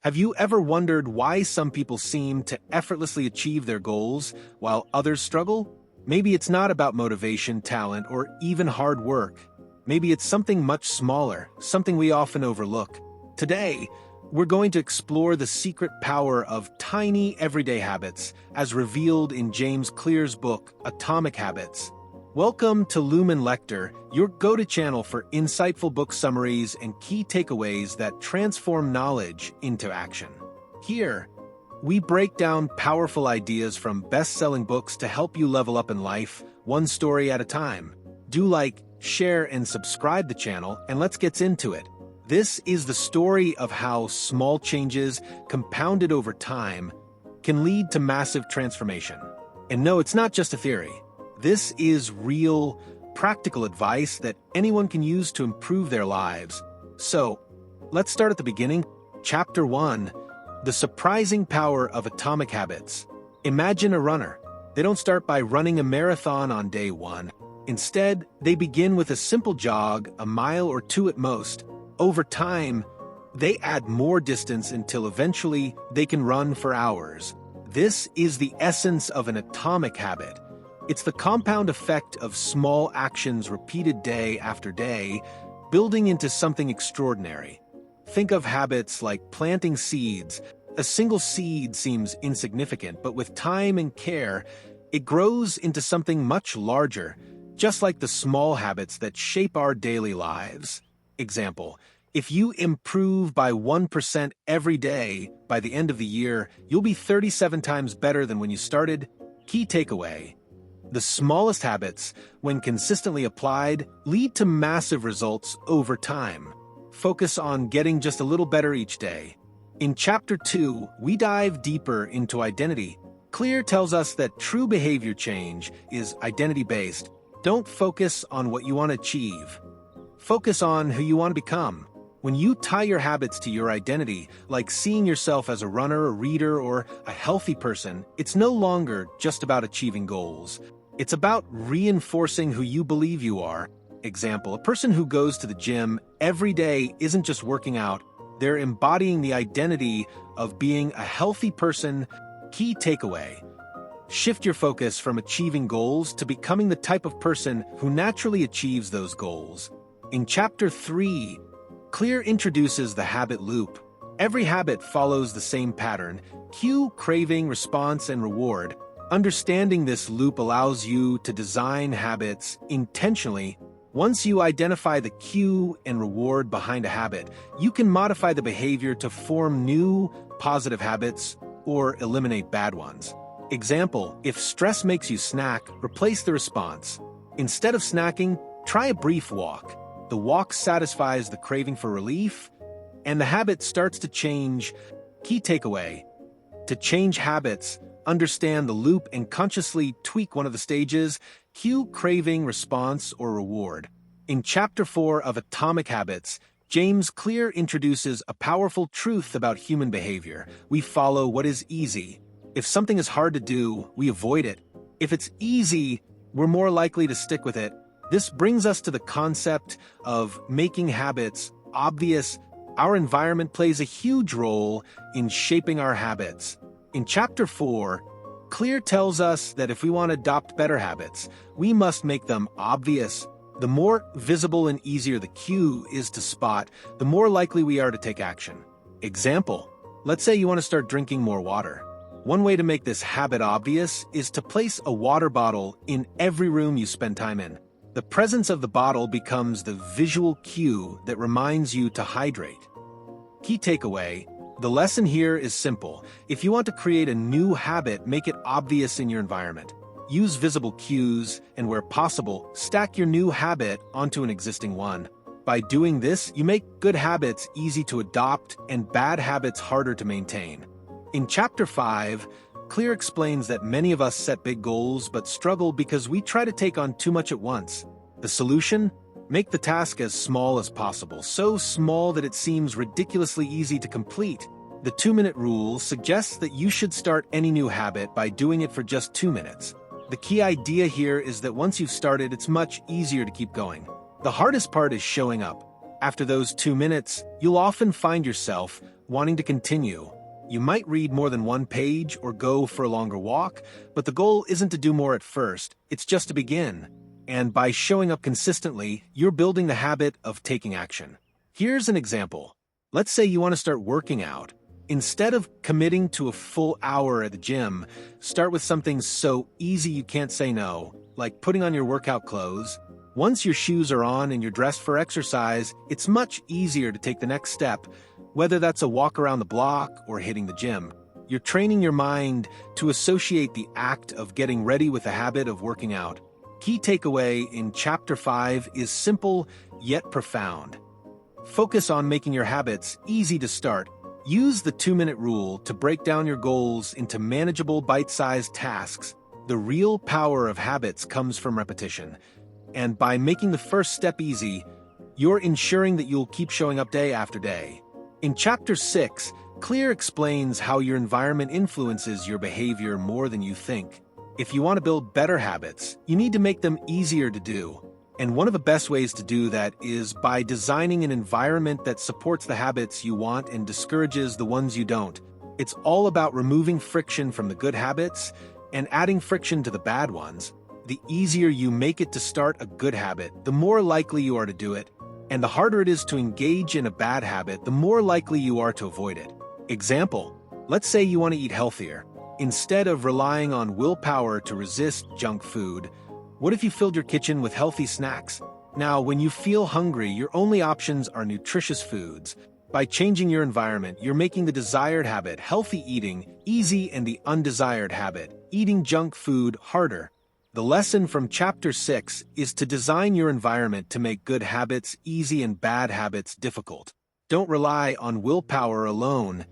Have you ever wondered why some people seem to effortlessly achieve their goals while others struggle? Maybe it's not about motivation, talent, or even hard work. Maybe it's something much smaller, something we often overlook. Today, we're going to explore the secret power of tiny everyday habits, as revealed in James Clear's book, Atomic Habits. Welcome to Lumen Lecture, your go-to channel for insightful book summaries and key takeaways that transform knowledge into action. Here, we break down powerful ideas from best-selling books to help you level up in life, one story at a time. Do like, share, and subscribe the channel, and let's get into it. This is the story of how small changes, compounded over time, can lead to massive transformation. And no, it's not just a theory. This is real, practical advice that anyone can use to improve their lives. So, let's start at the beginning. Chapter 1, The Surprising Power of Atomic Habits. Imagine a runner. They don't start by running a marathon on day one. Instead, they begin with a simple jog, a mile or two at most. Over time, they add more distance until eventually they can run for hours. This is the essence of an atomic habit. It's the compound effect of small actions repeated day after day, building into something extraordinary. Think of habits like planting seeds. A single seed seems insignificant, but with time and care, it grows into something much larger, just like the small habits that shape our daily lives. Example, if you improve by 1% every day, by the end of the year, you'll be 37 times better than when you started. Key takeaway: the smallest habits, when consistently applied, lead to massive results over time. Focus on getting just a little better each day. In Chapter 2, we dive deeper into identity. Clear tells us that true behavior change is identity-based. Don't focus on what you want to achieve. Focus on who you want to become. When you tie your habits to your identity, like seeing yourself as a runner, a reader, or a healthy person, it's no longer just about achieving goals. It's about reinforcing who you believe you are. Example, a person who goes to the gym every day isn't just working out, they're embodying the identity of being a healthy person. Key takeaway: shift your focus from achieving goals to becoming the type of person who naturally achieves those goals. In Chapter 3, Clear introduces the habit loop. Every habit follows the same pattern: cue, craving, response, and reward. Understanding this loop allows you to design habits intentionally. Once you identify the cue and reward behind a habit, you can modify the behavior to form new, positive habits or eliminate bad ones. Example, if stress makes you snack, replace the response. Instead of snacking, try a brief walk. The walk satisfies the craving for relief, and the habit starts to change. Key takeaway: to change habits, understand the loop and consciously tweak one of the stages: cue, craving, response, or reward. In Chapter 4 of Atomic Habits, James Clear introduces a powerful truth about human behavior. We follow what is easy. If something is hard to do, we avoid it. If it's easy, we're more likely to stick with it. This brings us to the concept of making habits obvious. Our environment plays a huge role in shaping our habits. In Chapter 4, Clear tells us that if we want to adopt better habits, we must make them obvious. The more visible and easier the cue is to spot, the more likely we are to take action. Example, let's say you want to start drinking more water. One way to make this habit obvious is to place a water bottle in every room you spend time in. The presence of the bottle becomes the visual cue that reminds you to hydrate. Key takeaway: the lesson here is simple. If you want to create a new habit, make it obvious in your environment. Use visible cues, and where possible, stack your new habit onto an existing one. By doing this, you make good habits easy to adopt and bad habits harder to maintain. In Chapter 5, Clear explains that many of us set big goals but struggle because we try to take on too much at once. The solution? Make the task as small as possible, so small that it seems ridiculously easy to complete. The 2-minute rule suggests that you should start any new habit by doing it for just 2 minutes. The key idea here is that once you've started, it's much easier to keep going. The hardest part is showing up. After those 2 minutes, you'll often find yourself wanting to continue. You might read more than one page or go for a longer walk, but the goal isn't to do more at first, it's just to begin. And by showing up consistently, you're building the habit of taking action. Here's an example. Let's say you want to start working out. Instead of committing to a full hour at the gym, start with something so easy you can't say no, like putting on your workout clothes. Once your shoes are on and you're dressed for exercise, it's much easier to take the next step, whether that's a walk around the block or hitting the gym. You're training your mind to associate the act of getting ready with the habit of working out. Key takeaway in Chapter 5 is simple yet profound. Focus on making your habits easy to start. Use the 2-minute rule to break down your goals into manageable bite-sized tasks. The real power of habits comes from repetition. And by making the first step easy, you're ensuring that you'll keep showing up day after day. In Chapter 6, Clear explains how your environment influences your behavior more than you think. If you want to build better habits, you need to make them easier to do. And one of the best ways to do that is by designing an environment that supports the habits you want and discourages the ones you don't. It's all about removing friction from the good habits and adding friction to the bad ones. The easier you make it to start a good habit, the more likely you are to do it. And the harder it is to engage in a bad habit, the more likely you are to avoid it. Example, let's say you want to eat healthier. Instead of relying on willpower to resist junk food, what if you filled your kitchen with healthy snacks? Now, when you feel hungry, your only options are nutritious foods. By changing your environment, you're making the desired habit, healthy eating, easy and the undesired habit, eating junk food, harder. The lesson from Chapter 6 is to design your environment to make good habits easy and bad habits difficult. Don't rely on willpower alone.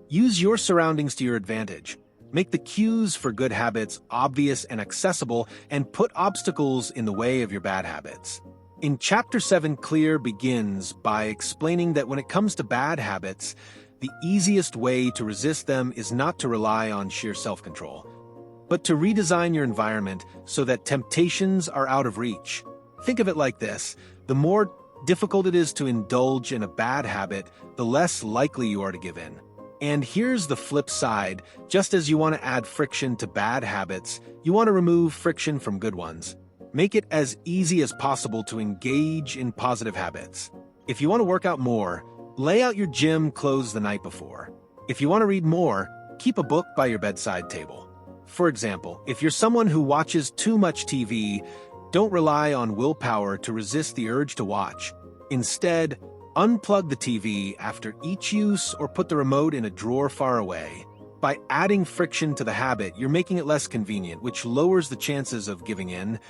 Use your surroundings to your advantage. Make the cues for good habits obvious and accessible, and put obstacles in the way of your bad habits. In Chapter 7, Clear begins by explaining that when it comes to bad habits, the easiest way to resist them is not to rely on sheer self-control, but to redesign your environment so that temptations are out of reach. Think of it like this: the more difficult it is to indulge in a bad habit, the less likely you are to give in. And here's the flip side: just as you want to add friction to bad habits, you want to remove friction from good ones. Make it as easy as possible to engage in positive habits. If you want to work out more, lay out your gym clothes the night before. If you want to read more, keep a book by your bedside table. For example, if you're someone who watches too much TV, don't rely on willpower to resist the urge to watch. Instead, unplug the TV after each use or put the remote in a drawer far away. By adding friction to the habit, you're making it less convenient, which lowers the chances of giving in.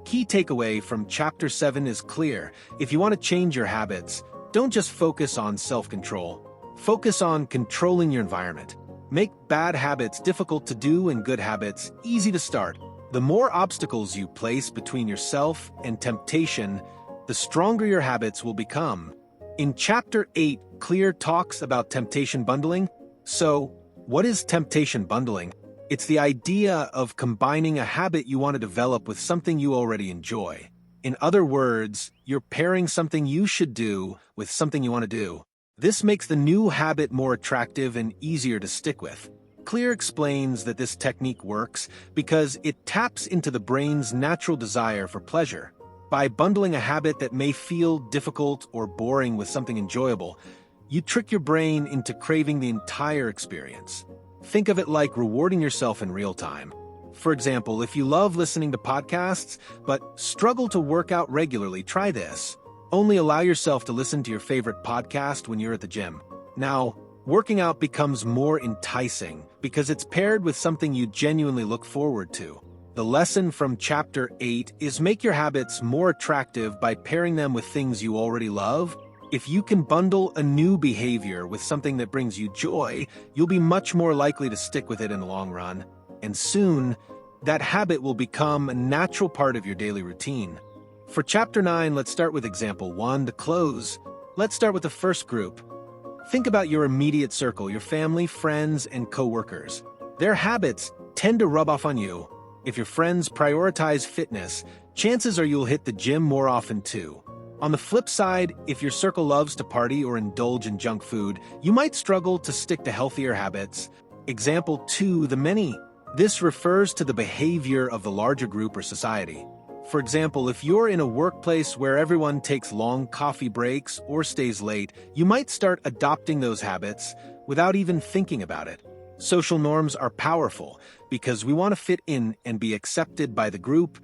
Key takeaway from Chapter 7 is clear. If you want to change your habits, don't just focus on self-control. Focus on controlling your environment. Make bad habits difficult to do and good habits easy to start. The more obstacles you place between yourself and temptation, the stronger your habits will become. In Chapter 8, Clear talks about temptation bundling. So, what is temptation bundling? It's the idea of combining a habit you want to develop with something you already enjoy. In other words, you're pairing something you should do with something you want to do. This makes the new habit more attractive and easier to stick with. Clear explains that this technique works because it taps into the brain's natural desire for pleasure. By bundling a habit that may feel difficult or boring with something enjoyable, you trick your brain into craving the entire experience. Think of it like rewarding yourself in real time. For example, if you love listening to podcasts but struggle to work out regularly, try this. Only allow yourself to listen to your favorite podcast when you're at the gym. Now, working out becomes more enticing because it's paired with something you genuinely look forward to. The lesson from Chapter 8 is make your habits more attractive by pairing them with things you already love. If you can bundle a new behavior with something that brings you joy, you'll be much more likely to stick with it in the long run. And soon, that habit will become a natural part of your daily routine. For Chapter 9, let's start with Example 1, the close. Let's start with the first group. Think about your immediate circle, your family, friends, and co-workers. Their habits tend to rub off on you. If your friends prioritize fitness, chances are you'll hit the gym more often too. On the flip side, if your circle loves to party or indulge in junk food, you might struggle to stick to healthier habits. Example 2, the many. This refers to the behavior of the larger group or society. For example, if you're in a workplace where everyone takes long coffee breaks or stays late, you might start adopting those habits without even thinking about it. Social norms are powerful because we want to fit in and be accepted by the group.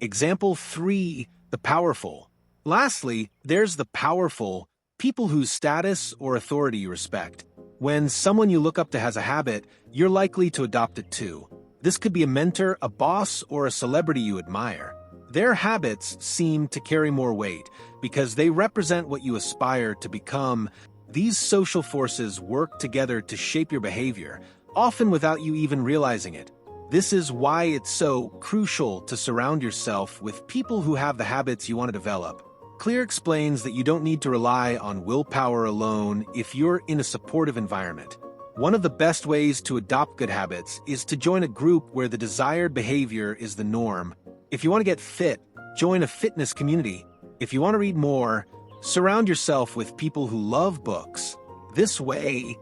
Example 3, the powerful. Lastly, there's the powerful, people whose status or authority you respect. When someone you look up to has a habit, you're likely to adopt it too. This could be a mentor, a boss, or a celebrity you admire. Their habits seem to carry more weight because they represent what you aspire to become. These social forces work together to shape your behavior, often without you even realizing it. This is why it's so crucial to surround yourself with people who have the habits you want to develop. Clear explains that you don't need to rely on willpower alone if you're in a supportive environment. One of the best ways to adopt good habits is to join a group where the desired behavior is the norm. If you want to get fit, join a fitness community. If you want to read more, surround yourself with people who love books. This way,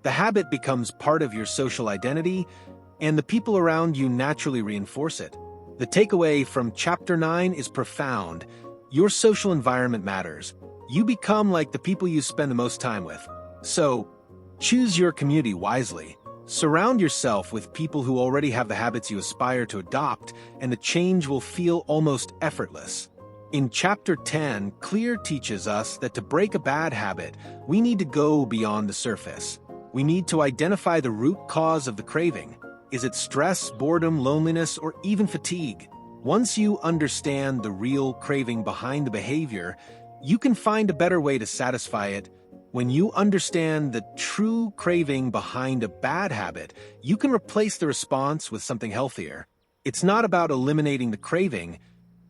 the habit becomes part of your social identity, and the people around you naturally reinforce it. The takeaway from Chapter 9 is profound. Your social environment matters. You become like the people you spend the most time with. So, choose your community wisely. Surround yourself with people who already have the habits you aspire to adopt, and the change will feel almost effortless. In Chapter 10, Clear teaches us that to break a bad habit, we need to go beyond the surface. We need to identify the root cause of the craving. Is it stress, boredom, loneliness, or even fatigue? Once you understand the real craving behind the behavior, you can find a better way to satisfy it. When you understand the true craving behind a bad habit, you can replace the response with something healthier. It's not about eliminating the craving,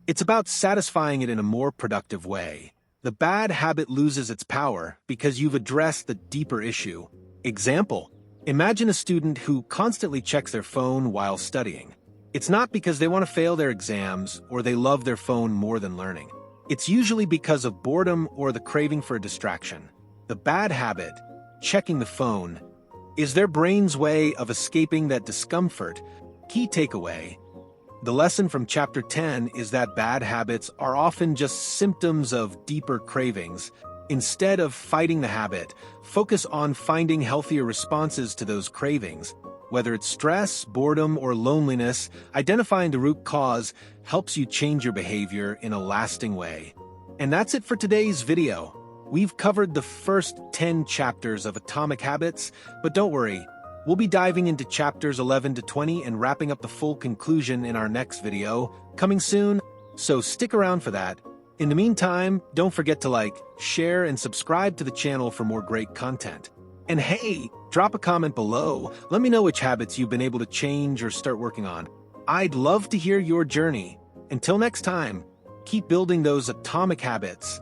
it's about satisfying it in a more productive way. The bad habit loses its power because you've addressed the deeper issue. Example: imagine a student who constantly checks their phone while studying. It's not because they want to fail their exams or they love their phone more than learning. It's usually because of boredom or the craving for a distraction. The bad habit, checking the phone, is their brain's way of escaping that discomfort. Key takeaway: the lesson from Chapter 10 is that bad habits are often just symptoms of deeper cravings. Instead of fighting the habit, focus on finding healthier responses to those cravings. Whether it's stress, boredom, or loneliness, identifying the root cause helps you change your behavior in a lasting way. And that's it for today's video. We've covered the first 10 chapters of Atomic Habits, but don't worry, we'll be diving into chapters 11 to 20 and wrapping up the full conclusion in our next video, coming soon, so stick around for that. In the meantime, don't forget to like, share, and subscribe to the channel for more great content. And hey, drop a comment below. Let me know which habits you've been able to change or start working on. I'd love to hear your journey. Until next time, keep building those atomic habits.